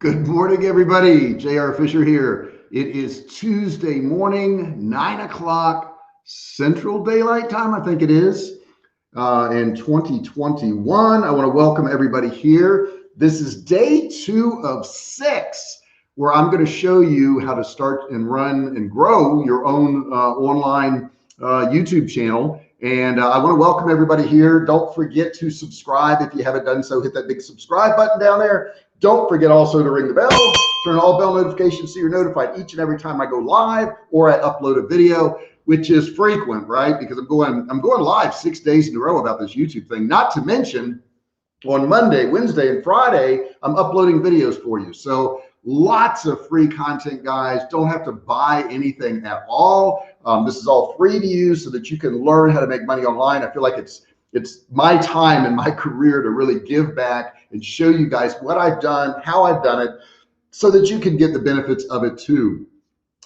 Good morning, everybody. J.R. Fisher here. It is Tuesday morning, 9 o'clock Central Daylight Time, I think it is, in 2021. I want to welcome everybody here. This is day 2 of 6, where I'm going to show you how to start and run and grow your own online YouTube channel. And I want to welcome everybody here. Don't forget to subscribe. If you haven't done so, hit that big subscribe button down there. Don't forget also to ring the bell, turn on all bell notifications so you're notified each and every time I go live or I upload a video, which is frequent, right? Because I'm going live 6 days in a row about this YouTube thing. Not to mention on Monday, Wednesday, and Friday, I'm uploading videos for you. So lots of free content, guys. Don't have to buy anything at all. This is all free to you so that you can learn how to make money online. I feel like it's my time and my career to really give back and show you guys what I've done, how I've done it, so that you can get the benefits of it too.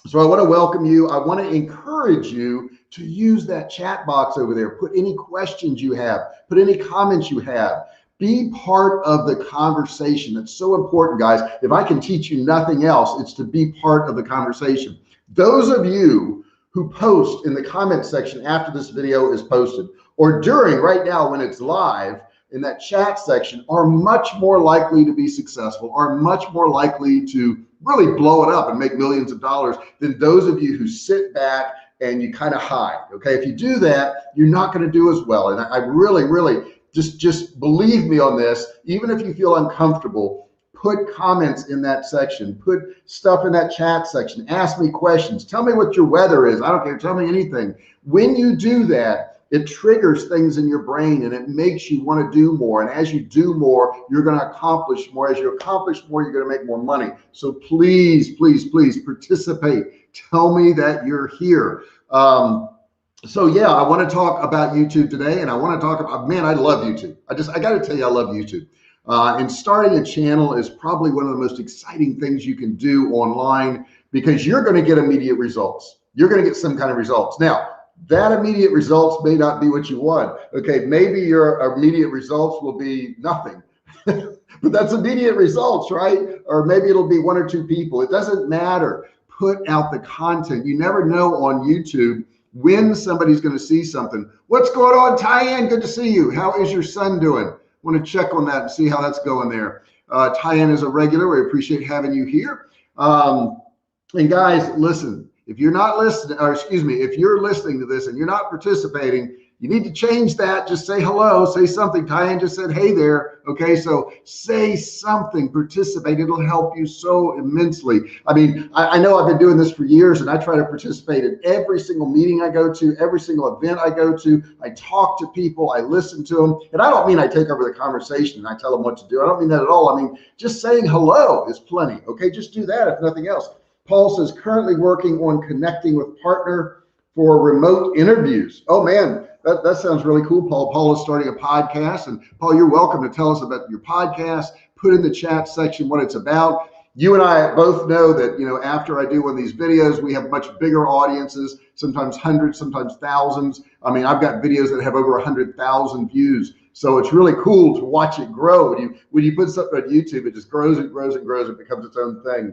So I want to welcome you. I want to encourage you to use that chat box over there. Put any questions you have, put any comments you have. Be part of the conversation. That's so important, guys. If I can teach you nothing else, it's to be part of the conversation. Those of you who post in the comment section after this video is posted, or during right now when it's live in that chat section, are much more likely to be successful, are much more likely to really blow it up and make millions of dollars than those of you who sit back and you kind of hide. Okay, if you do that, you're not going to do as well. And I really just believe me on this. Even if you feel uncomfortable, put comments in that section, put stuff in that chat section, ask me questions, tell me what your weather is. I don't care, tell me anything. When you do that, it triggers things in your brain and it makes you want to do more. And as you do more, you're going to accomplish more. As you accomplish more, you're going to make more money. So please participate. Tell me that you're here. So yeah, I want to talk about YouTube today, and I want to talk about, man, I love YouTube. I got to tell you, I love YouTube. And starting a channel is probably one of the most exciting things you can do online, because you're going to get immediate results. You're going to get some kind of results. Now, that immediate results may not be what you want. Okay, maybe your immediate results will be nothing, but that's immediate results, right? Or maybe it'll be 1 or 2 people. It doesn't matter. Put out the content. You never know on YouTube when somebody's going to see something. What's going on, Tyann? Good to see you. How is your son doing? Want to check on that and see how that's going there. Tyann is a regular. We appreciate having you here. And guys, listen, if you're not listening, or excuse me, if you're listening to this and you're not participating, you need to change that. Just say hello, say something. Tyann just said, hey there. Okay, so say something, participate. It'll help you so immensely. I mean, I know I've been doing this for years, and I try to participate in every single meeting I go to, every single event I go to. I talk to people, I listen to them. And I don't mean I take over the conversation and I tell them what to do. I don't mean that at all. I mean, just saying hello is plenty. Okay, just do that if nothing else. Paul says, currently working on connecting with partner for remote interviews. Oh man, that sounds really cool, Paul. Paul is starting a podcast, and Paul, you're welcome to tell us about your podcast. Put in the chat section what it's about. You and I both know that, you know, after I do one of these videos, we have much bigger audiences, sometimes hundreds, sometimes thousands. I mean, I've got videos that have over 100,000 views. So it's really cool to watch it grow. When you put something on YouTube, it just grows and grows and grows. It becomes its own thing.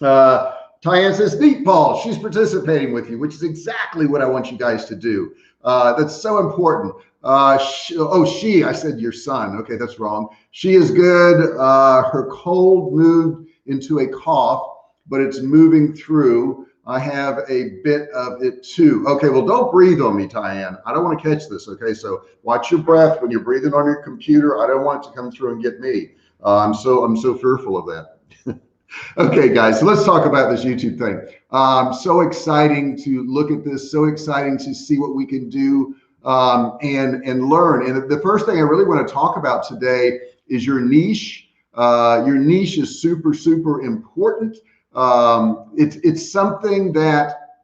Tyann says, neat, Paul, she's participating with you, which is exactly what I want you guys to do. That's so important. I said your son. Okay, that's wrong. She is good. Her cold moved into a cough, but it's moving through. I have a bit of it too. Okay, well, don't breathe on me, Tyann. I don't want to catch this. Okay, so watch your breath when you're breathing on your computer. I don't want it to come through and get me. I'm so fearful of that. Okay, guys, so let's talk about this YouTube thing. So exciting to look at this, so exciting to see what we can do and learn. And the first thing I really want to talk about today is your niche. Your niche is super important. It's something that,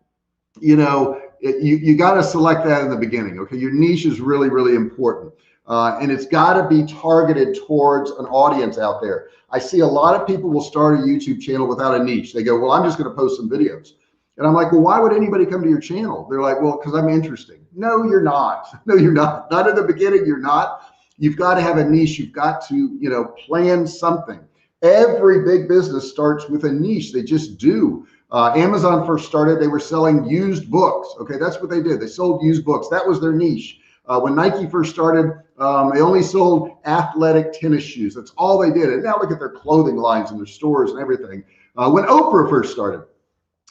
you know, you got to select that in the beginning. Okay, your niche is really important. And it's got to be targeted towards an audience out there. I see a lot of people will start a YouTube channel without a niche. They go, well, I'm just going to post some videos. And I'm like, well, why would anybody come to your channel? They're like, well, because I'm interesting. No, you're not. No, you're not. Not in the beginning, you're not. You've got to have a niche. You've got to, you know, plan something. Every big business starts with a niche. They just do. Amazon first started, they were selling used books. Okay, that's what they did. They sold used books. That was their niche. When Nike first started, they only sold athletic tennis shoes. That's all they did. And now look at their clothing lines and their stores and everything. When Oprah first started,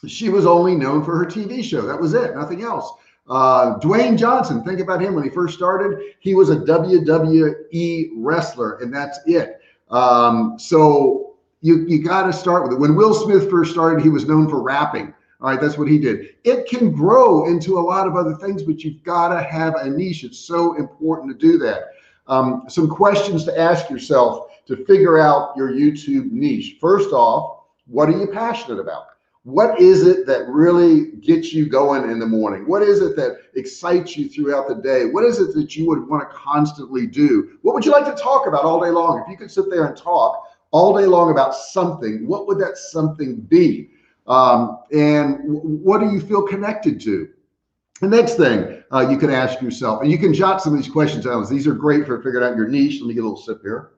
she was only known for her TV show. That was it, nothing else. Dwayne Johnson, think about him when he first started. He was a WWE wrestler, and that's it. So you got to start with it. When Will Smith first started, he was known for rapping. All right, that's what he did. It can grow into a lot of other things, but you've got to have a niche. It's so important to do that. Some questions to ask yourself to figure out your YouTube niche. First off, what are you passionate about? What is it that really gets you going in the morning? What is it that excites you throughout the day? What is it that you would want to constantly do? What would you like to talk about all day long? If you could sit there and talk all day long about something, what would that something be? And what do you feel connected to? The next thing you can ask yourself, and you can jot some of these questions down. These are great for figuring out your niche. Let me get a little sip here.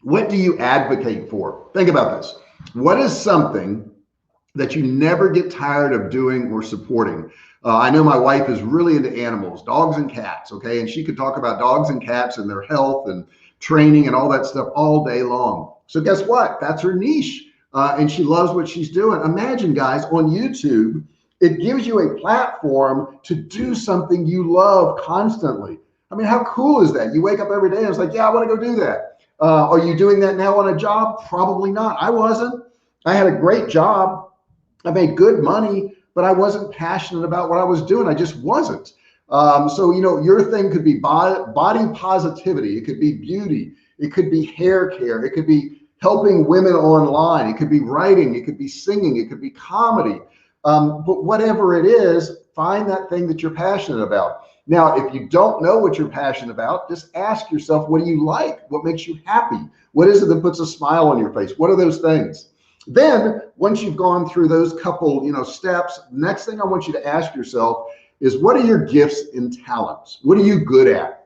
What do you advocate for? Think about this. What is something that you never get tired of doing or supporting? I know my wife is really into animals, dogs and cats, okay? And she could talk about dogs and cats and their health and training and all that stuff all day long. So guess what? That's her niche. And she loves what she's doing. Imagine, guys, on YouTube, it gives you a platform to do something you love constantly. I mean, how cool is that? You wake up every day and it's like, yeah, I want to go do that. Are you doing that now on a job? Probably not. I wasn't. I had a great job. I made good money, but I wasn't passionate about what I was doing. I just wasn't. So, you know, your thing could be body positivity. It could be beauty. It could be hair care. It could be helping women online. It could be writing. It could be singing. It could be comedy. But whatever it is, find that thing that you're passionate about. Now, if you don't know what you're passionate about, just ask yourself, what do you like? What makes you happy? What is it that puts a smile on your face? What are those things? Then once you've gone through those couple, steps, next thing I want you to ask yourself is, what are your gifts and talents? What are you good at?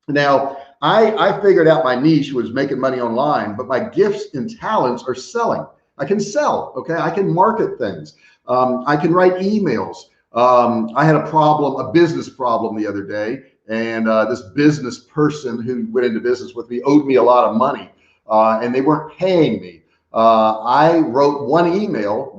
Now, I figured out my niche was making money online, but my gifts and talents are selling. I can sell, okay? I can market things. I can write emails. I had a business problem the other day, and this business person who went into business with me owed me a lot of money, and they weren't paying me. I wrote one email,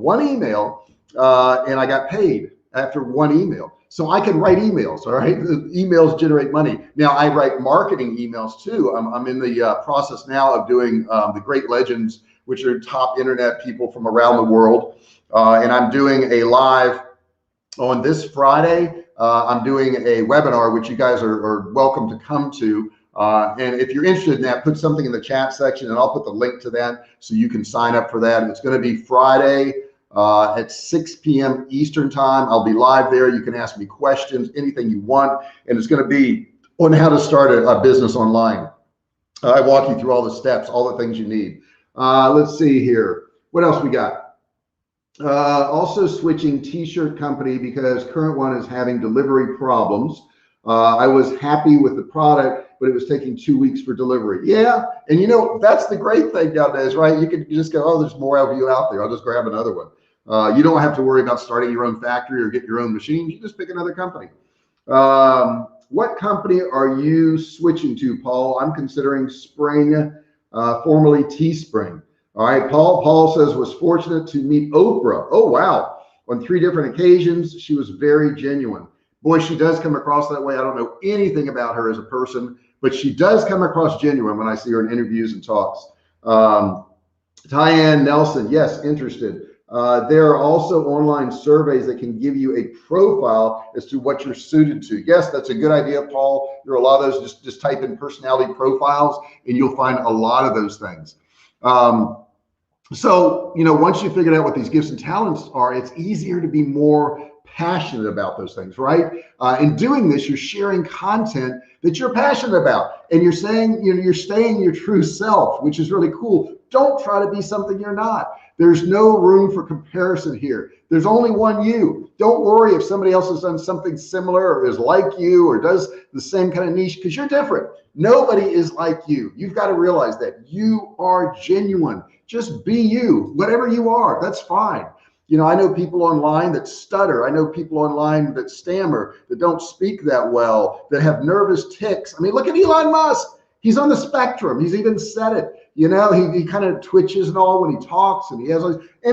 and I got paid after one email. So I can write emails, all right? The emails generate money. Now I write marketing emails too. I'm in the process now of doing the Great Legends, which are top internet people from around the world. And I'm doing a live on this Friday. I'm doing a webinar, which you guys are welcome to come to. And if you're interested in that, put something in the chat section and I'll put the link to that so you can sign up for that. And it's going to be Friday at 6 p.m. Eastern time. I'll be live there. You can ask me questions, anything you want. And it's going to be on how to start a business online. I walk you through all the steps, all the things you need. Let's see here. What else we got? Also switching t-shirt company because current one is having delivery problems. I was happy with the product, but it was taking 2 weeks for delivery. Yeah. And that's the great thing nowadays, right? You just go, oh, there's more of you out there. I'll just grab another one. You don't have to worry about starting your own factory or get your own machines. You just pick another company. What company are you switching to, Paul? I'm considering Spring, formerly Teespring. All right, Paul says, was fortunate to meet Oprah. Oh, wow. On 3 different occasions, she was very genuine. Boy, she does come across that way. I don't know anything about her as a person, but she does come across genuine when I see her in interviews and talks. Tyann Nelson, yes, interested. There are also online surveys that can give you a profile as to what you're suited to. Yes, that's a good idea, Paul. There are a lot of those. Just type in personality profiles and you'll find a lot of those things. So, once you figured out what these gifts and talents are, it's easier to be more passionate about those things, right? In doing this, you're sharing content that you're passionate about, and you're saying, you're staying your true self, which is really cool. Don't try to be something you're not. There's no room for comparison here. There's only one you. Don't worry if somebody else has done something similar or is like you or does the same kind of niche, because you're different. Nobody is like you. You've got to realize that you are genuine. Just be you, whatever you are. That's fine. I know people online that stutter. I know people online that stammer, that don't speak that well, that have nervous tics. I mean, look at Elon Musk. He's on the spectrum. He's even said it. He kind of twitches and all when he talks, and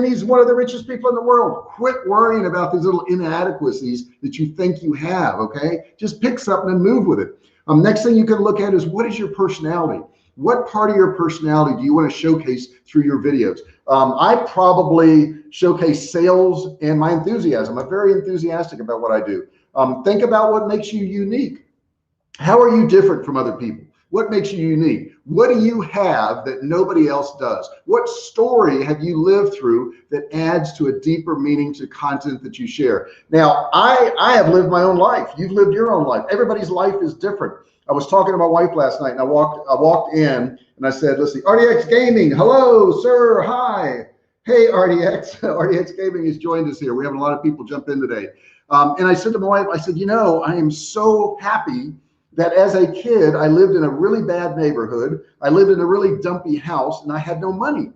he's one of the richest people in the world. Quit worrying about these little inadequacies that you think you have, okay? Just pick something and move with it. Next thing you can look at is, what is your personality? What part of your personality do you want to showcase through your videos? I probably showcase sales and my enthusiasm. I'm very enthusiastic about what I do. Think about what makes you unique. How are you different from other people? What makes you unique? What do you have that nobody else does? What story have you lived through that adds to a deeper meaning to content that you share? Now, I have lived my own life. You've lived your own life. Everybody's life is different. I was talking to my wife last night, and I walked in and I said, let's see, RDX Gaming, hello, sir, hi. Hey, RDX. RDX Gaming has joined us here. We're having a lot of people jump in today. And I said to my wife, I said, I am so happy that as a kid, I lived in a really bad neighborhood. I lived in a really dumpy house, and I had no money.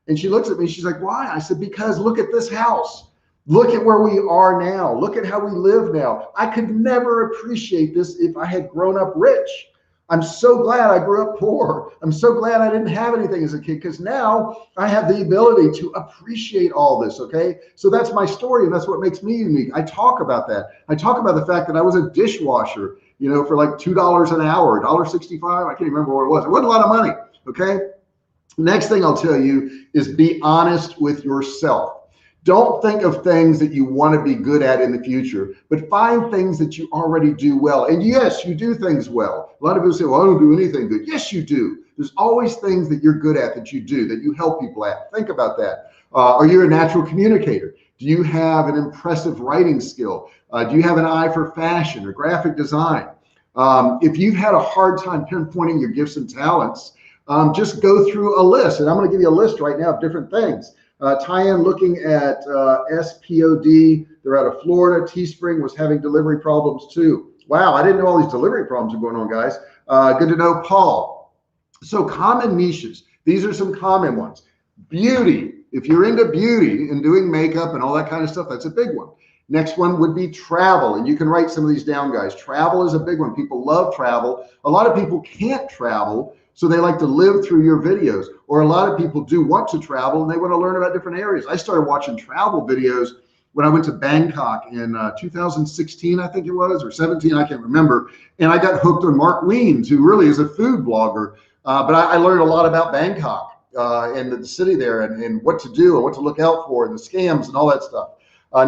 And she looks at me, she's like, why? I said, because look at this house. Look at where we are now. Look at how we live now. I could never appreciate this if I had grown up rich. I'm so glad I grew up poor. I'm so glad I didn't have anything as a kid, because now I have the ability to appreciate all this, okay? So that's my story, and that's what makes me unique. I talk about that. I talk about the fact that I was a dishwasher, for like $2 an hour, $1.65. I can't remember what it was. It wasn't a lot of money, okay? Next thing I'll tell you is, be honest with yourself. Don't think of things that you want to be good at in the future, but find things that you already do well. And yes, you do things well. A lot of people say, well, I don't do anything good. Yes, you do. There's always things that you're good at, that you do, that you help people at. Think about that. Are you a natural communicator? Do you have an impressive writing skill? Do you have an eye for fashion or graphic design? If you've had a hard time pinpointing your gifts and talents, just go through a list. And I'm going to give you a list right now of different things. Tyann, looking at SPOD, they're out of Florida. Teespring was having delivery problems too. Wow, I didn't know all these delivery problems are going on, guys. Good to know, Paul. So common niches. These are some common ones. Beauty. If you're into beauty and doing makeup and all that kind of stuff, that's a big one. Next one would be travel, and you can write some of these down, guys. Travel is a big one. People love travel. A lot of people can't travel, so they like to live through your videos. Or a lot of people do want to travel and they want to learn about different areas. I started watching travel videos when I went to Bangkok in 2016, I think it was, or 17, I can't remember. And I got hooked on Mark Wiens, who really is a food blogger. But I learned a lot about Bangkok and the city there, and what to do and what to look out for, and the scams and all that stuff.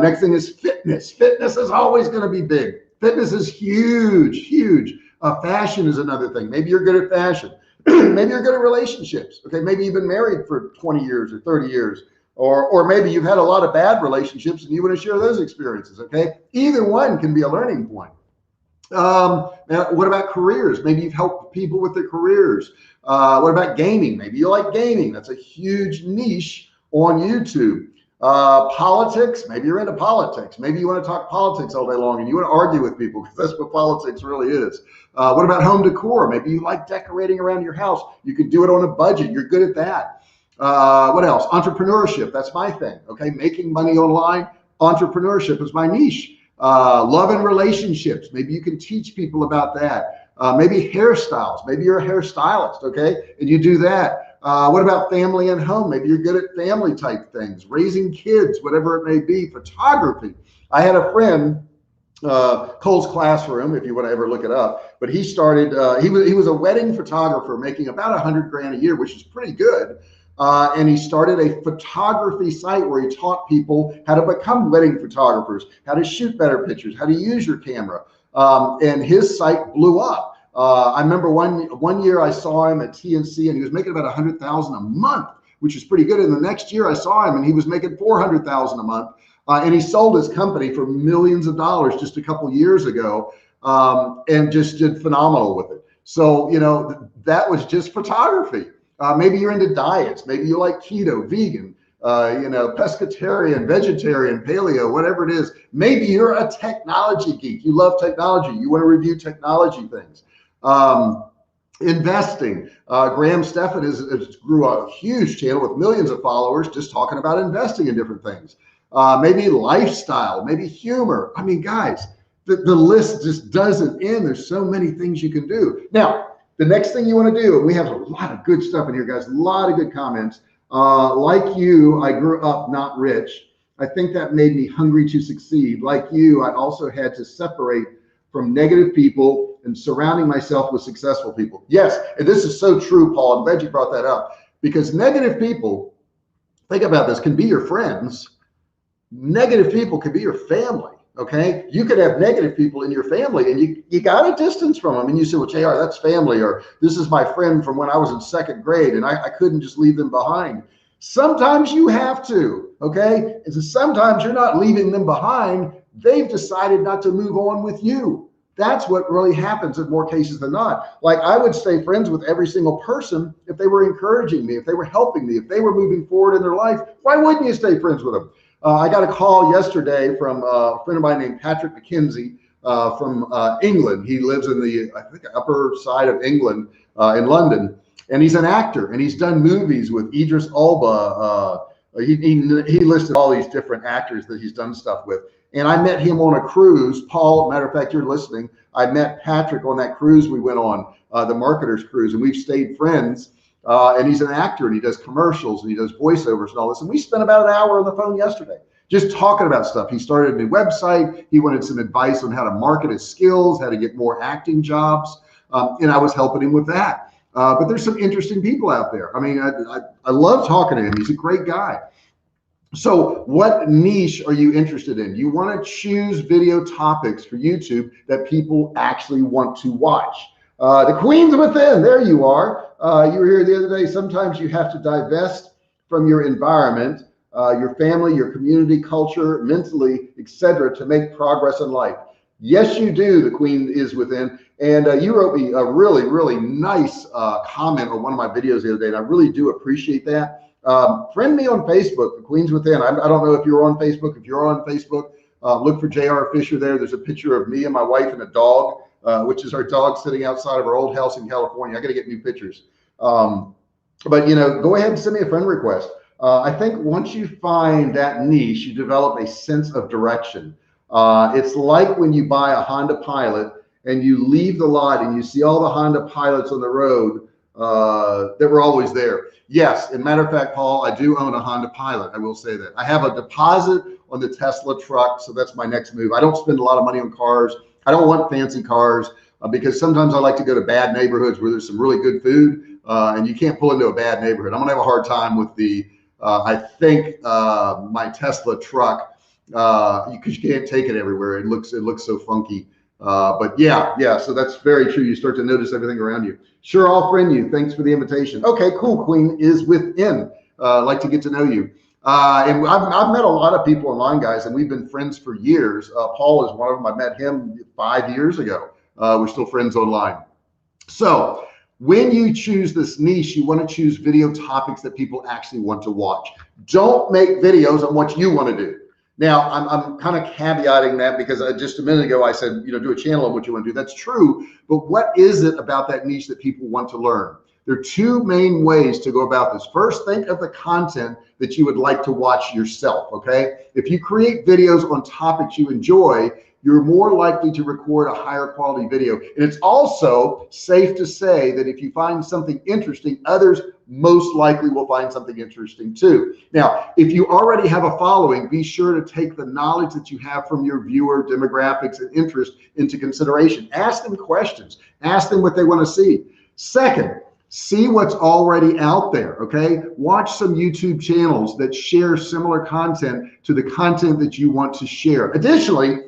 Next thing is fitness. Fitness is always going to be big. Fitness is huge, huge. Fashion is another thing. Maybe you're good at fashion. Maybe you're good at relationships. Okay, maybe you've been married for 20 years or 30 years, or maybe you've had a lot of bad relationships and you want to share those experiences. Okay, either one can be a learning point. Now, what about careers? Maybe you've helped people with their careers. What about gaming? Maybe you like gaming. That's a huge niche on YouTube. Politics, maybe you're into politics. Maybe you want to talk politics all day long and you want to argue with people, because that's what politics really is. What about home decor? Maybe you like decorating around your house. You can do it on a budget. You're good at that. What else? Entrepreneurship. That's my thing. Okay. Making money online. Entrepreneurship is my niche. Love and relationships. Maybe you can teach people about that. Maybe hairstyles. Maybe you're a hairstylist. Okay. And you do that. What about family and home? Maybe you're good at family type things, raising kids, whatever it may be. Photography. I had a friend, Cole's Classroom, if you want to ever look it up, but he started, he was a wedding photographer making about 100 grand a year, which is pretty good. And he started a photography site where he taught people how to become wedding photographers, how to shoot better pictures, how to use your camera. And his site blew up. I remember one year I saw him at TNC and he was making about 100,000 a month, which is pretty good. And the next year I saw him and he was making 400,000 a month. And he sold his company for millions of dollars just a couple years ago, and just did phenomenal with it. So, you know, that was just photography. Maybe you're into diets. Maybe you like keto, vegan, you know, pescatarian, vegetarian, paleo, whatever it is. Maybe you're a technology geek. You love technology. You want to review technology things. Investing. Graham Stephan grew a huge channel with millions of followers just talking about investing in different things. Maybe lifestyle, maybe humor. I mean, guys, the list just doesn't end. There's so many things you can do. Now, the next thing you want to do, and we have a lot of good stuff in here, guys, a lot of good comments. Like you, I grew up not rich. I think that made me hungry to succeed. Like you, I also had to separate from negative people and surrounding myself with successful people. Yes, and this is so true, Paul. I'm glad you brought that up, because negative people, think about this, can be your friends. Negative people can be your family. Okay, you could have negative people in your family, and you got a distance from them, and you say, well, JR, that's family, or this is my friend from when I was in second grade, and I couldn't just leave them behind. Sometimes you have to. Okay, and so sometimes you're not leaving them behind. They've decided not to move on with you. That's what really happens in more cases than not. Like, I would stay friends with every single person if they were encouraging me, if they were helping me, if they were moving forward in their life. Why wouldn't you stay friends with them? I got a call yesterday from a friend of mine named Patrick McKenzie from England. He lives in the, I think, upper side of England in London, and he's an actor, and he's done movies with Idris Elba. He listed all these different actors that he's done stuff with. And I met him on a cruise. Paul, matter of fact, you're listening. I met Patrick on that cruise we went on, the Marketers Cruise, and we've stayed friends. And he's an actor, and he does commercials, and he does voiceovers and all this. And we spent about an hour on the phone yesterday just talking about stuff. He started a new website. He wanted some advice on how to market his skills, how to get more acting jobs. And I was helping him with that. But there's some interesting people out there. I mean, I love talking to him. He's a great guy. So what niche are you interested in? You want to choose video topics for YouTube that people actually want to watch. The Queen's Within, there you are. You were here the other day. Sometimes you have to divest from your environment, your family, your community, culture, mentally, etc., to make progress in life. Yes, you do. The Queen is within. And you wrote me a really, really nice comment on one of my videos the other day, and I really do appreciate that. Friend me on Facebook, The Queen's Within. I don't know if you're on Facebook. If you're on Facebook, look for JR Fisher there. There's a picture of me and my wife and a dog, which is our dog sitting outside of our old house in California. I got to get new pictures. But, you know, go ahead and send me a friend request. I think once you find that niche, you develop a sense of direction. It's like when you buy a Honda Pilot and you leave the lot and you see all the Honda Pilots on the road that were always there. Yes, as a matter of fact, Paul, I do own a Honda Pilot. I will say that. I have a deposit on the Tesla truck, so that's my next move. I don't spend a lot of money on cars. I don't want fancy cars because sometimes I like to go to bad neighborhoods where there's some really good food, and you can't pull into a bad neighborhood. I'm gonna have a hard time with the, I think my Tesla truck, because you can't take it everywhere. It looks so funky. But yeah, so that's very true. You start to notice everything around you. Sure, I'll friend you. Thanks for the invitation. Okay, cool. Queen is within. Like to get to know you. And I've met a lot of people online, guys, and we've been friends for years. Paul is one of them. I met him 5 years ago. We're still friends online. So when you choose this niche, you want to choose video topics that people actually want to watch. Don't make videos on what you want to do. Now, I'm kind of caveating that because just a minute ago I said, you know, do a channel on what you want to do. That's true. But what is it about that niche that people want to learn? There are two main ways to go about this. First, think of the content that you would like to watch yourself, okay? If you create videos on topics you enjoy, you're more likely to record a higher quality video. And it's also safe to say that if you find something interesting, others most likely will find something interesting too. Now, if you already have a following, be sure to take the knowledge that you have from your viewer demographics and interest into consideration. Ask them questions. Ask them what they want to see. Second, see what's already out there, okay? Watch some YouTube channels that share similar content to the content that you want to share. Additionally,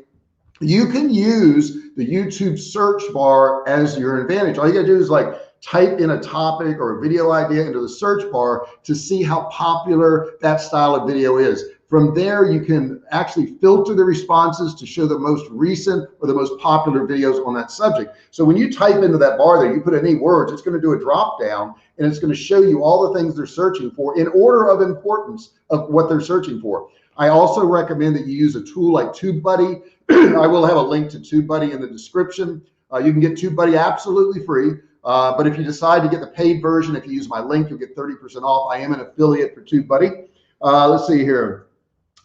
you can use the YouTube search bar as your advantage. All you gotta do is like type in a topic or a video idea into the search bar to see how popular that style of video is. From there, you can actually filter the responses to show the most recent or the most popular videos on that subject. So when you type into that bar there, you put any words, it's going to do a drop down and it's going to show you all the things they're searching for in order of importance of what they're searching for. I also recommend that you use a tool like TubeBuddy. I will have a link to TubeBuddy in the description. You can get TubeBuddy absolutely free. But if you decide to get the paid version, if you use my link, you'll get 30% off. I am an affiliate for TubeBuddy. Let's see here.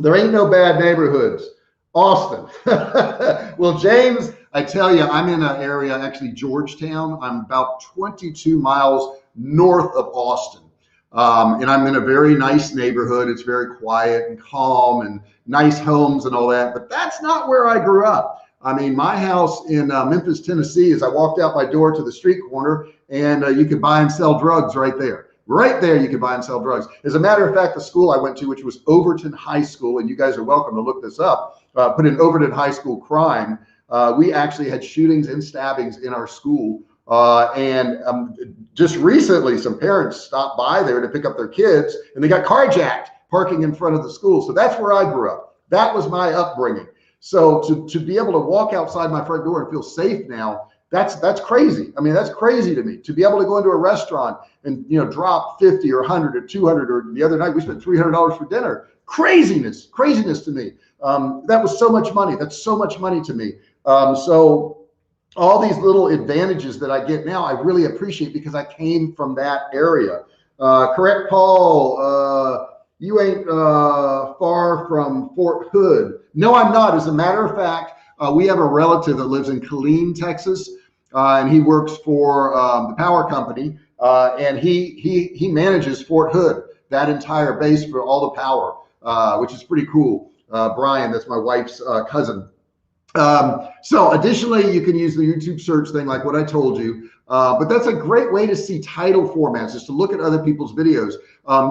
There ain't no bad neighborhoods. Austin. Well, James, I tell you, I'm in an area, actually Georgetown. I'm about 22 miles north of Austin. And I'm in a very nice neighborhood. It's very quiet and calm and nice homes and all that. But that's not where I grew up. I mean, my house in Memphis, Tennessee, as I walked out my door to the street corner, and you could buy and sell drugs right there. Right there, you could buy and sell drugs. As a matter of fact, the school I went to, which was Overton High School, and you guys are welcome to look this up, put in Overton High School crime. We actually had shootings and stabbings in our school. Just recently, some parents stopped by there to pick up their kids, and they got carjacked parking in front of the school. So that's where I grew up. That was my upbringing. So to be able to walk outside my front door and feel safe now, that's crazy. I mean, that's crazy to me. To be able to go into a restaurant and, you know, drop 50 or 100 or 200, or the other night we spent $300 for dinner. Craziness to me. That was so much money. That's so much money to me. So all these little advantages that I get now, I really appreciate because I came from that area. Correct, Paul. You ain't far from Fort Hood. No, I'm not. As a matter of fact, we have a relative that lives in Killeen, Texas, and he works for the power company, and he manages Fort Hood, that entire base for all the power, which is pretty cool. Brian, that's my wife's cousin. So additionally, you can use the YouTube search thing like what I told you, but that's a great way to see title formats, is to look at other people's videos.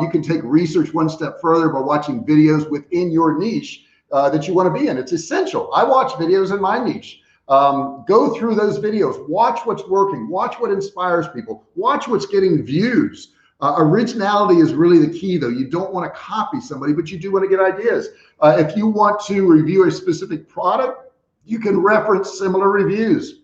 You can take research one step further by watching videos within your niche that you want to be in. It's essential. I watch videos in my niche. Go through those videos, watch what's working, watch what inspires people, watch what's getting views. Originality is really the key, though. You don't want to copy somebody, but you do want to get ideas. If you want to review a specific product, you can reference similar reviews.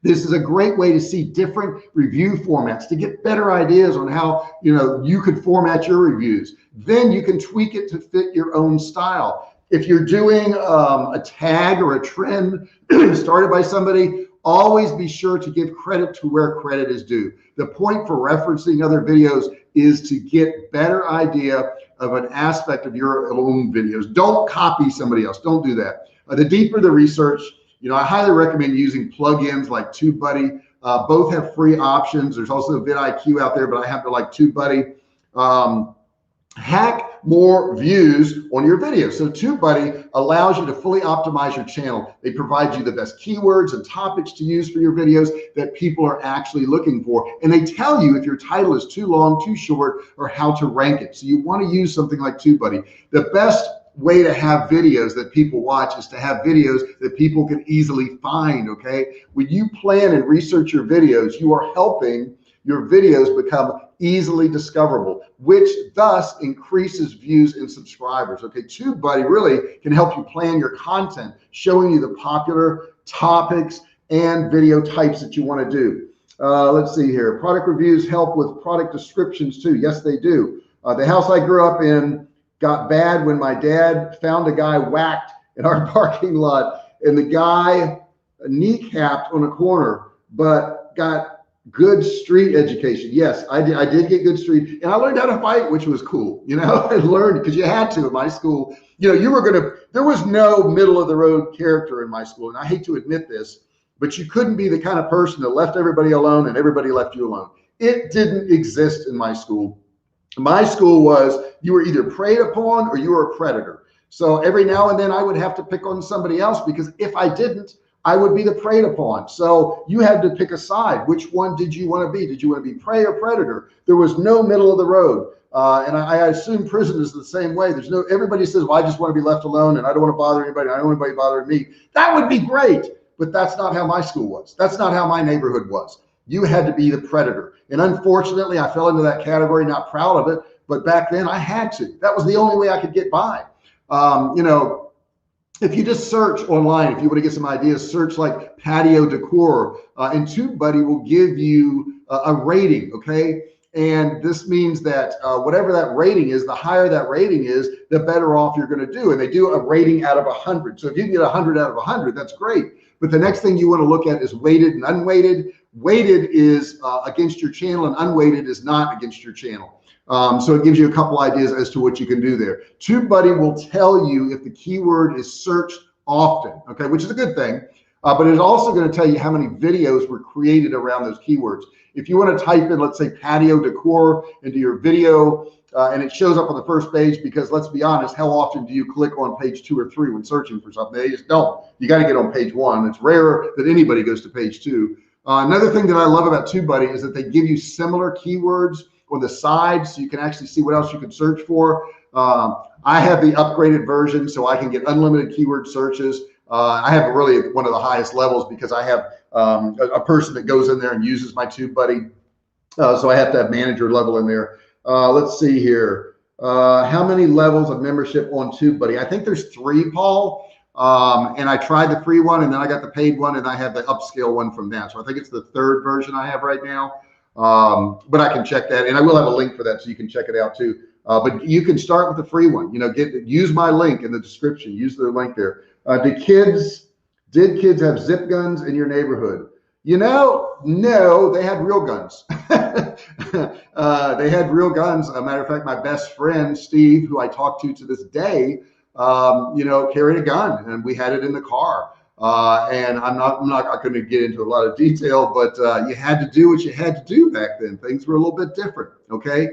This is a great way to see different review formats, to get better ideas on how, you know, you could format your reviews. Then you can tweak it to fit your own style. If you're doing a tag or a trend started by somebody, always be sure to give credit to where credit is due. The point for referencing other videos is to get better idea of an aspect of your own videos. Don't copy somebody else. Don't do that. The deeper the research, you know, I highly recommend using plugins like TubeBuddy. Both have free options. There's also vidIQ out there, but I happen to like TubeBuddy. Hack more views on your videos. So TubeBuddy allows you to fully optimize your channel. They provide you the best keywords and topics to use for your videos that people are actually looking for. And they tell you if your title is too long, too short, or how to rank it. So you want to use something like TubeBuddy. The best way to have videos that people watch is to have videos that people can easily find. Okay, when you plan and research your videos, you are helping your videos become easily discoverable, which thus increases views and subscribers. Okay, TubeBuddy really can help you plan your content, showing you the popular topics and video types that you want to do. Let's see here. Product reviews help with product descriptions too. Yes, they do. The house I grew up in got bad when my dad found a guy whacked in our parking lot, and the guy kneecapped on a corner, but got good street education. Yes, I did get good street, and I learned how to fight, which was cool. You know, I learned because you had to at my school. You know, there was no middle of the road character in my school, and I hate to admit this, but you couldn't be the kind of person that left everybody alone and everybody left you alone. It didn't exist in my school. My school was, you were either preyed upon or you were a predator. So every now and then I would have to pick on somebody else, because if I didn't, I would be the preyed upon. So you had to pick a side. Which one did you want to be? Did you want to be prey or predator? There was no middle of the road. And I assume prison is the same way. Everybody says, well, I just want to be left alone and I don't want to bother anybody. I don't want anybody bothering me. That would be great. But that's not how my school was. That's not how my neighborhood was. You had to be the predator. And unfortunately, I fell into that category, not proud of it, but back then I had to. That was the only way I could get by. You know, if you just search online, if you want to get some ideas, search like patio decor, and TubeBuddy will give you a rating, okay? And this means that whatever that rating is, the higher that rating is, the better off you're going to do. And they do a rating out of 100. So if you can get 100 out of 100, that's great. But the next thing you want to look at is weighted and unweighted. Weighted is against your channel, and unweighted is not against your channel. So it gives you a couple ideas as to what you can do there. TubeBuddy will tell you if the keyword is searched often, okay, which is a good thing. But it's also going to tell you how many videos were created around those keywords. If you want to type in, let's say, patio decor into your video, and it shows up on the first page, because let's be honest, how often do you click on page 2 or 3 when searching for something? They just don't. You got to get on page 1. It's rare that anybody goes to page 2. Another thing that I love about TubeBuddy is that they give you similar keywords on the side, so you can actually see what else you can search for. I have the upgraded version, so I can get unlimited keyword searches. I have really one of the highest levels because I have a person that goes in there and uses my TubeBuddy. So I have to have manager level in there. Let's see here. How many levels of membership on TubeBuddy? I think there's 3, Paul. And I tried the free one, and then I got the paid one, and I have the upscale one from that. So I think it's the 3rd version I have right now. But I can check that, and I will have a link for that, so you can check it out too. But you can start with the free one. You know, use my link in the description. Use the link there. Did kids have zip guns in your neighborhood? You know, no, they had real guns. They had real guns. As a matter of fact, my best friend Steve, who I talk to this day, you know, carried a gun, and we had it in the car. And I couldn't get into a lot of detail, but you had to do what you had to do back then. Things were a little bit different, okay?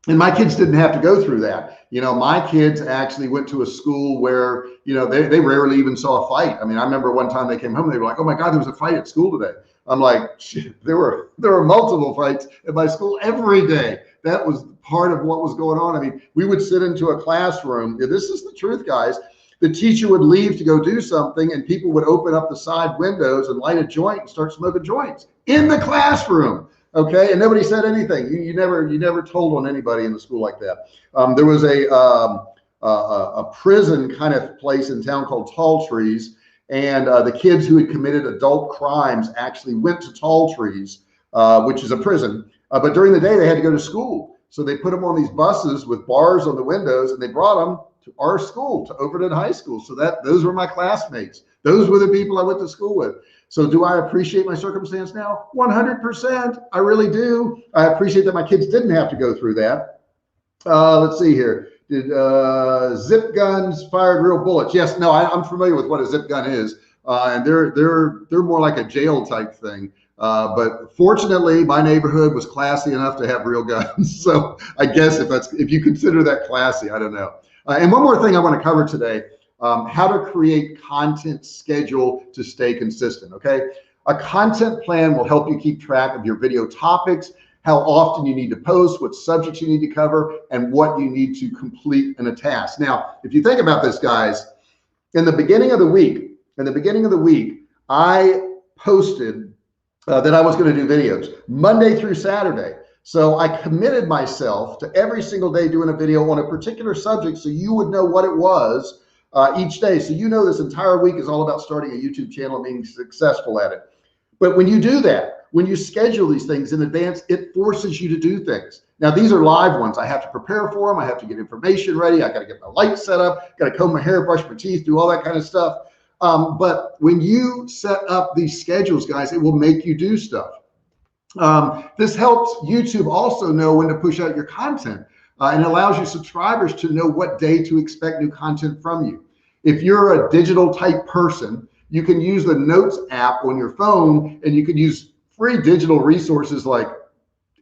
And my kids didn't have to go through that. You know, my kids actually went to a school where, you know, they rarely even saw a fight. I mean, I remember one time they came home, they were like, "Oh my God, there was a fight at school today." I'm like, shit, there were multiple fights at my school every day. That was part of what was going on. I mean, we would sit into a classroom. This is the truth, guys. The teacher would leave to go do something, and people would open up the side windows and light a joint and start smoking joints in the classroom. Okay, and nobody said anything. You never told on anybody in the school like that. There was a prison kind of place in town called Tall Trees, and the kids who had committed adult crimes actually went to Tall Trees, which is a prison. But during the day they had to go to school, so they put them on these buses with bars on the windows, and they brought them to our school, to Overton High School. So those were my classmates. Those were the people I went to school with. So do I appreciate my circumstance now? 100%. I really do. I appreciate that my kids didn't have to go through that. Let's see here. Did zip guns fired real bullets? Yes. No, I'm familiar with what a zip gun is, and they're more like a jail type thing. But fortunately, my neighborhood was classy enough to have real guns. So I guess if you consider that classy, I don't know. And one more thing I want to cover today. How to create content schedule to stay consistent, okay? A content plan will help you keep track of your video topics, how often you need to post, what subjects you need to cover, and what you need to complete in a task. Now, if you think about this, guys, in the beginning of the week, I posted that I was going to do videos Monday through Saturday. So I committed myself to every single day doing a video on a particular subject, so you would know what it was each day. So you know this entire week is all about starting a YouTube channel and being successful at it. But when you do that, when you schedule these things in advance, it forces you to do things. Now, these are live ones. I have to prepare for them. I have to get information ready. I got to get my lights set up, got to comb my hair, brush my teeth, do all that kind of stuff. But when you set up these schedules, guys, it will make you do stuff. This helps YouTube also know when to push out your content. And allows your subscribers to know what day to expect new content from you. If you're a digital type person, you can use the Notes app on your phone, and you can use free digital resources like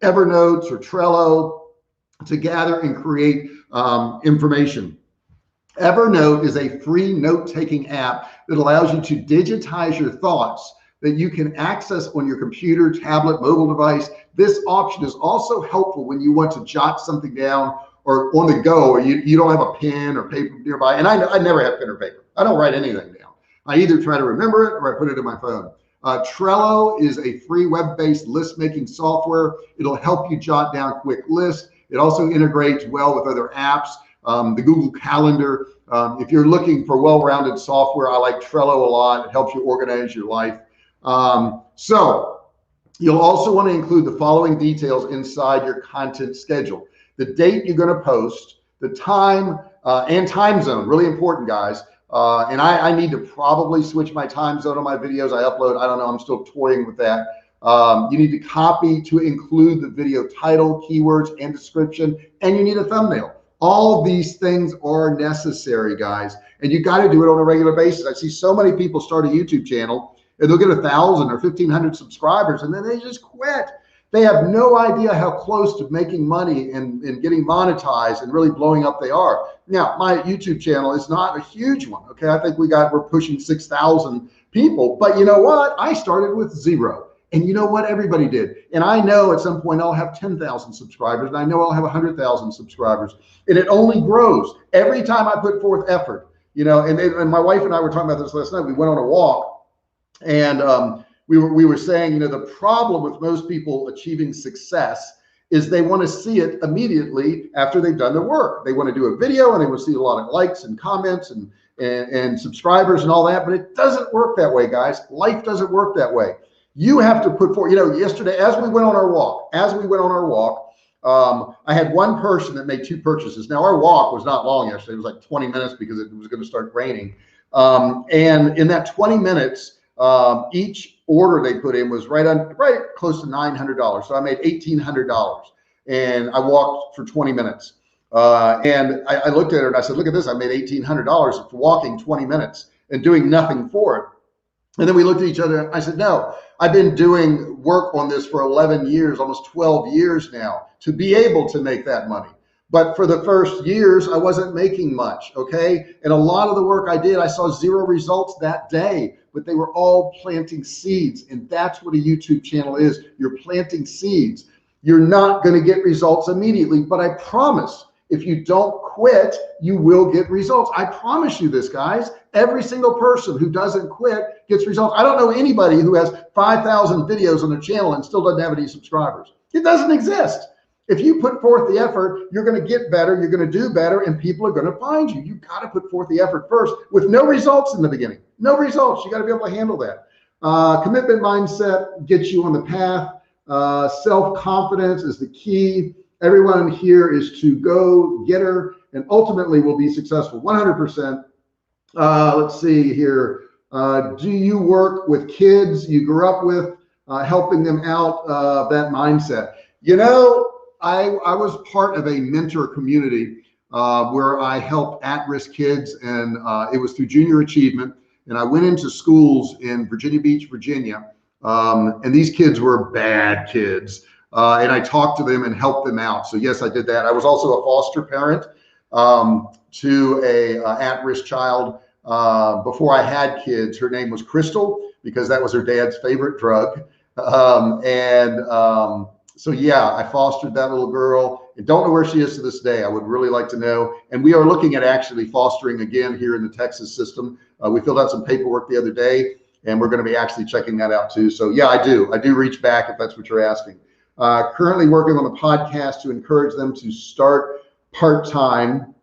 Evernote or Trello to gather and create information. Evernote is a free note-taking app that allows you to digitize your thoughts that you can access on your computer, tablet, mobile device. This option is also helpful when you want to jot something down or on the go, or you don't have a pen or paper nearby. And I never have pen or paper. I don't write anything down. I either try to remember it or I put it in my phone. Trello is a free web-based list-making software. It'll help you jot down quick lists. It also integrates well with other apps, the Google Calendar. If you're looking for well-rounded software, I like Trello a lot. It helps you organize your life. So you'll also want to include the following details inside your content schedule: the date you're going to post, the time, and time zone. Really important, guys. And I need to probably switch my time zone on my videos I upload. I don't know, I'm still toying with that. You need to copy to include the video title, keywords, and description, and you need a thumbnail. All of these things are necessary, guys, and you got to do it on a regular basis. I see so many people start a YouTube channel and they'll get 1,000 or 1,500 subscribers and then they just quit. They have no idea how close to making money and getting monetized and really blowing up they are. Now, my YouTube channel is not a huge one. Okay. I think we're pushing 6,000 people, but you know what? I started with 0. And you know what? Everybody did. And I know at some point I'll have 10,000 subscribers, and I know I'll have 100,000 subscribers, and it only grows every time I put forth effort, you know. And my wife and I were talking about this last night. We went on a walk, and we were saying, you know, the problem with most people achieving success is they want to see it immediately after they've done their work. They want to do a video and they want to see a lot of likes and comments and subscribers and all that, but it doesn't work that way, guys. Life doesn't work that way. You have to put forth, you know, yesterday, as we went on our walk, I had one person that made 2 purchases. Now, our walk was not long yesterday. It was like 20 minutes because it was going to start raining. And in that 20 minutes, each order they put in was right close to $900. So I made $1,800 and I walked for 20 minutes. And I looked at her and I said, look at this. I made $1,800 for walking 20 minutes and doing nothing for it. And then we looked at each other and I said, no, I've been doing work on this for 11 years, almost 12 years now, to be able to make that money. But for the first years, I wasn't making much, okay? And a lot of the work I did, I saw 0 results that day, but they were all planting seeds. And that's what a YouTube channel is. You're planting seeds. You're not going to get results immediately, but I promise, if you don't quit, you will get results. I promise you this, guys. Every single person who doesn't quit gets results. I don't know anybody who has 5,000 videos on their channel and still doesn't have any subscribers. It doesn't exist. If you put forth the effort, you're going to get better, you're going to do better, and people are going to find you. You've got to put forth the effort first with no results in the beginning. No results. You got to be able to handle that. Commitment mindset gets you on the path. Self-confidence is the key. Everyone here is to go getter and ultimately will be successful 100%. Let's see here. Do you work with kids you grew up with, helping them out, that mindset? You know, I was part of a mentor community where I helped at-risk kids, and it was through Junior Achievement. And I went into schools in Virginia Beach, Virginia, and these kids were bad kids. And I talked to them and helped them out. So yes, I did that. I was also a foster parent to a at-risk child before I had kids. Her name was Crystal because that was her dad's favorite drug. So yeah, I fostered that little girl and don't know where she is to this day. I would really like to know. And we are looking at actually fostering again here in the Texas system. We filled out some paperwork the other day and we're going to be actually checking that out too. So yeah, I do reach back if that's what you're asking. Currently working on a podcast to encourage them to start part-time.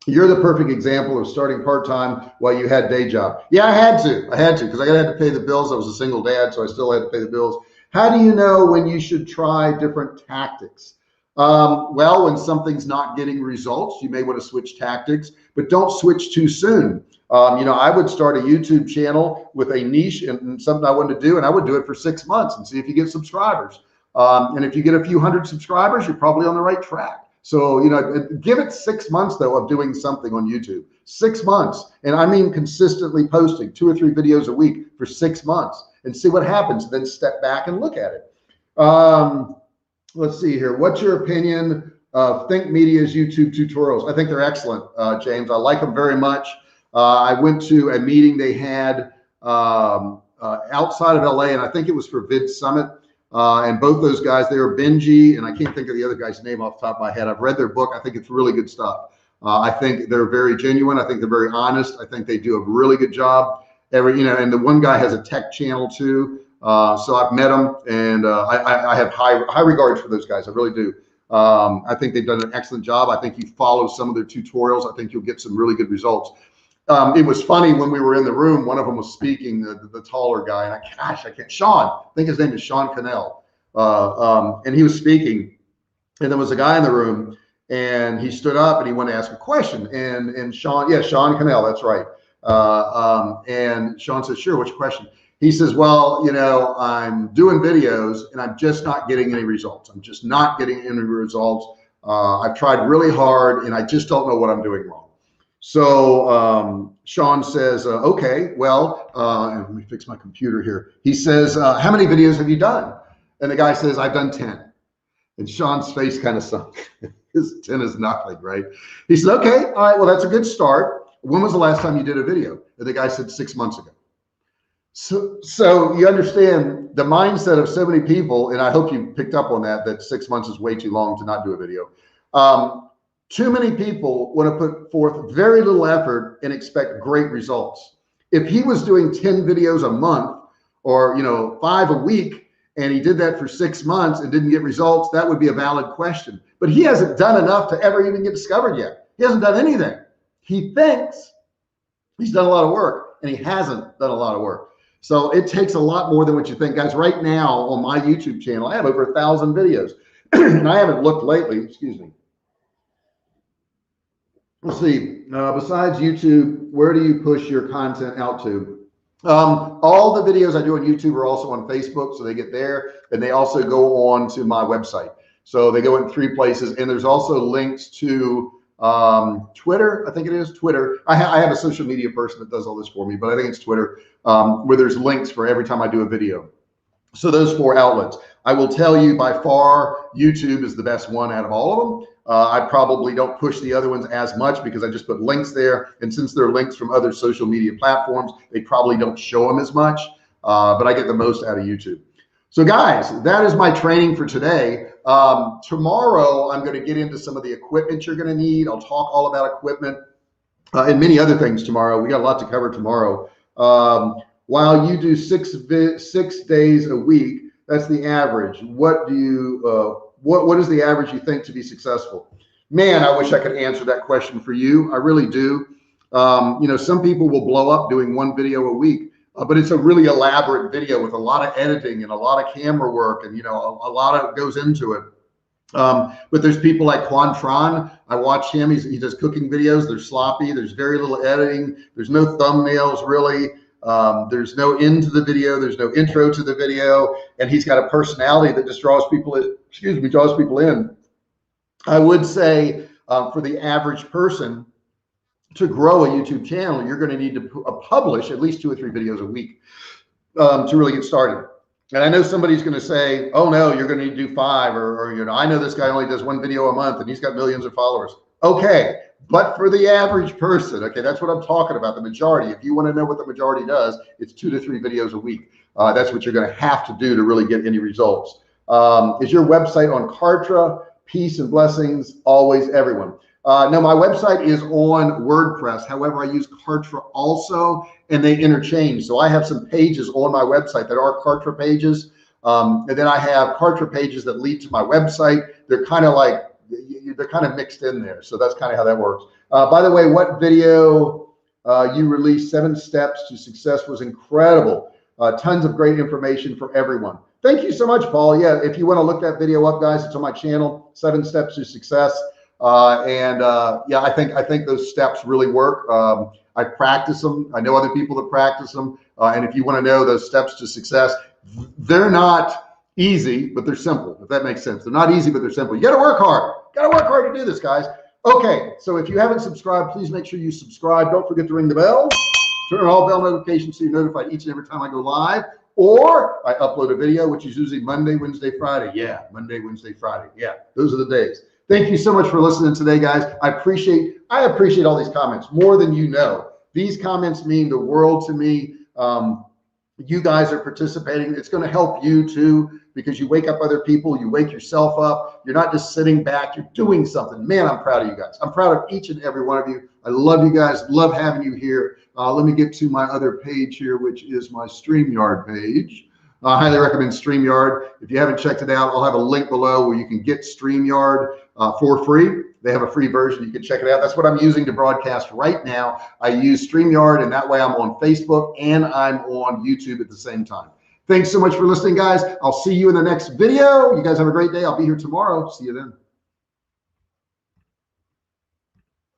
You're the perfect example of starting part-time while you had day job. Yeah, I had to because I had to pay the bills. I was a single dad, so I still had to pay the bills. How do you know when you should try different tactics? Well, when something's not getting results, you may want to switch tactics, but don't switch too soon. You know, I would start a YouTube channel with a niche and something I wanted to do, and I would do it for 6 months and see if you get subscribers. And if you get a few hundred subscribers, you're probably on the right track. So, you know, give it 6 months though of doing something on YouTube. 6 months. And I mean consistently posting 2 or 3 videos a week for 6 months and see what happens. Then step back and look at it. Let's see here. What's your opinion of Think Media's YouTube tutorials? I think they're excellent, James. I like them very much. I went to a meeting they had outside of LA, and I think it was for Vid Summit. And both those guys, they were Benji, and I can't think of the other guy's name off the top of my head. I've read their book. I think it's really good stuff. I think they're very genuine. I think they're very honest. I think they do a really good job. And the one guy has a tech channel too. So I've met them, and I have high regards for those guys. I really do. I think they've done an excellent job. I think you follow some of their tutorials, I think you'll get some really good results. It was funny when we were in the room, one of them was speaking, the taller guy, and I can't, Sean, I think his name is Sean Cannell. And he was speaking, and there was a guy in the room, and he stood up and he wanted to ask a question. And Sean, yeah, Sean Cannell, that's right. And Sean says, sure, what's your question? He says, well, you know, I'm doing videos and I'm just not getting any results. I'm just not getting any results. I've tried really hard and I just don't know what I'm doing wrong. So Sean says, okay, well, let me fix my computer here. He says, how many videos have you done? And the guy says, I've done 10. And Sean's face kind of sunk. His 10 is nothing, right? He said, okay, all right, well, that's a good start. When was the last time you did a video? And the guy said 6 months ago. So you understand the mindset of so many people, and I hope you picked up on that 6 months is way too long to not do a video. Too many people want to put forth very little effort and expect great results. If he was doing 10 videos a month or, you know, 5 a week, and he did that for 6 months and didn't get results, that would be a valid question. But he hasn't done enough to ever even get discovered yet. He hasn't done anything. He thinks he's done a lot of work, and he hasn't done a lot of work. So it takes a lot more than what you think, guys. Right now on my YouTube channel, I have over 1,000 videos, and I haven't looked lately. Excuse me. Let's see. Besides YouTube, where do you push your content out to? All the videos I do on YouTube are also on Facebook, so they get there, and they also go on to my website. So they go in 3 places, and there's also links to Twitter. I think it is Twitter. I have a social media person that does all this for me, but I think it's Twitter, where there's links for every time I do a video. So those 4 outlets. I will tell you by far, YouTube is the best one out of all of them. I probably don't push the other ones as much because I just put links there. And since they're links from other social media platforms, they probably don't show them as much, but I get the most out of YouTube. So guys, that is my training for today. Tomorrow, I'm going to get into some of the equipment you're going to need. I'll talk all about equipment and many other things tomorrow. We got a lot to cover tomorrow. While you do 6 days a week, that's the average. What do you, what is the average you think to be successful? Man, I wish I could answer that question for you. I really do. You know, some people will blow up doing 1 video a week, but it's a really elaborate video with a lot of editing and a lot of camera work, and you know, a lot of goes into it. But there's people like Quantron. I watch him. He does cooking videos. They're sloppy. There's very little editing. There's no thumbnails really. There's no end to the video. There's no intro to the video, and he's got a personality that just draws people in. Excuse me, draws people in. I would say for the average person to grow a YouTube channel, you're going to need to publish at least 2 or 3 videos a week to really get started. And I know somebody's going to say, oh no, you're going to need to do 5, or you know, I know this guy only does 1 video a month and he's got millions of followers. Okay, but for the average person, okay, that's what I'm talking about. The majority, if you want to know what the majority does, it's 2 to 3 videos a week. That's what you're going to have to do to really get any results. Is your website on Kartra? Peace and blessings, always, everyone. No, my website is on WordPress. However, I use Kartra also, and they interchange. So I have some pages on my website that are Kartra pages. And then I have Kartra pages that lead to my website. They're kind of like, they're kind of mixed in there. So that's kind of how that works. By the way, what video you released, 7 Steps to Success, was incredible. Tons of great information for everyone. Thank you so much, Paul. Yeah, if you want to look that video up, guys, it's on my channel, 7 Steps to Success. Yeah, I think those steps really work. I practice them. I know other people that practice them. And if you want to know those steps to success, they're not easy, but they're simple, if that makes sense. They're not easy, but they're simple. You got to work hard. Got to work hard to do this, guys. Okay, so if you haven't subscribed, please make sure you subscribe. Don't forget to ring the bell. Turn on all bell notifications so you're notified each and every time I go live, or I upload a video, which is usually Monday, Wednesday, Friday. Yeah, Monday, Wednesday, Friday. Yeah, those are the days. Thank you so much for listening today, guys. I appreciate all these comments more than you know. These comments mean the world to me. You guys are participating. It's going to help you too, because you wake up other people, you wake yourself up. You're not just sitting back, you're doing something. Man, I'm proud of you guys. I'm proud of each and every one of you. I love you guys, love having you here. Let me get to my other page here, which is my StreamYard page. I highly recommend StreamYard. If you haven't checked it out, I'll have a link below where you can get StreamYard for free. They have a free version. You can check it out. That's what I'm using to broadcast right now. I use StreamYard, and that way I'm on Facebook and I'm on YouTube at the same time. Thanks so much for listening, guys. I'll see you in the next video. You guys have a great day. I'll be here tomorrow. See you then.